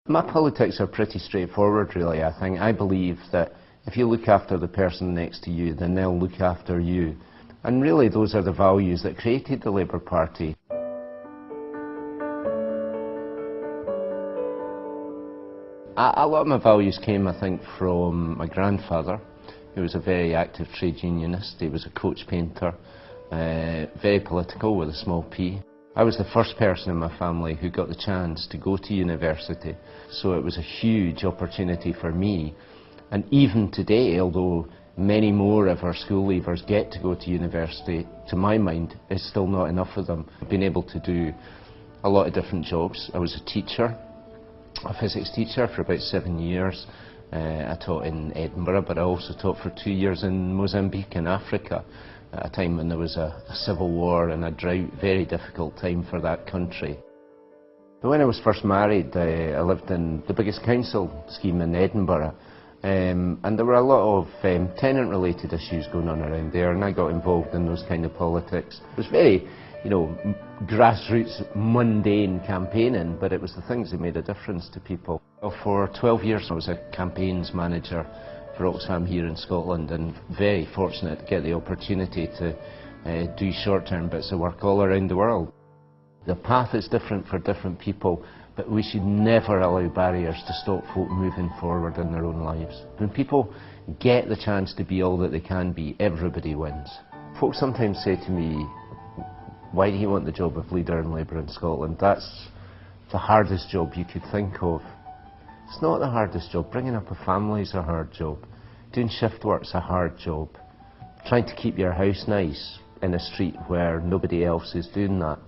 My politics are pretty straightforward, really. I believe that if you look after the person next to you, then they'll look after you. And really those are the values that created the Labour Party. A lot of my values came, I think, from my grandfather, who was a very active trade unionist. He was a coach painter, very political with a small p. I was the first person in my family who got the chance to go to university, so it was a huge opportunity for me. And even today, although many more of our school leavers get to go to university, to my mind, it's still not enough of them. I've been able to do a lot of different jobs. I was a teacher, a physics teacher for about 7 years. I taught in Edinburgh, but I also taught for 2 years in Mozambique in Africa, at a time when there was a civil war and a drought, very difficult time for that country. But when I was first married, I lived in the biggest council scheme in Edinburgh, and there were a lot of tenant-related issues going on around there, and I got involved in those kind of politics. It was very, grassroots, mundane campaigning, but it was the things that made a difference to people. Well, for 12 years I was a campaigns manager for Oxfam here in Scotland, and very fortunate to get the opportunity to do short-term bits of work all around the world. The path is different for different people, but we should never allow barriers to stop folk moving forward in their own lives. When people get the chance to be all that they can be, everybody wins. Folk sometimes say to me, why do you want the job of leader in Labour in Scotland? That's the hardest job you could think of. It's not the hardest job. Bringing up a family is a hard job. Doing shift work's a hard job. Trying to keep your house nice in a street where nobody else is doing that.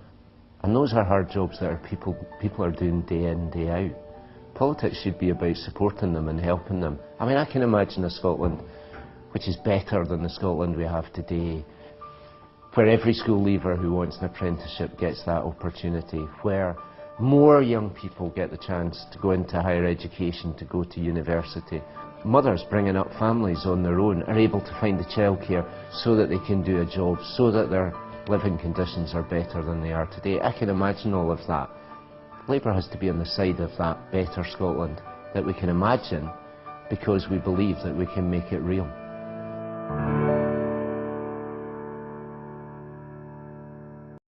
And those are hard jobs that people are doing day in, day out. Politics should be about supporting them and helping them. I mean, I can imagine a Scotland which is better than the Scotland we have today, where every school leaver who wants an apprenticeship gets that opportunity, where more young people get the chance to go into higher education, to go to university. Mothers bringing up families on their own are able to find the childcare so that they can do a job, so that their living conditions are better than they are today. I can imagine all of that. Labour has to be on the side of that better Scotland that we can imagine, because we believe that we can make it real.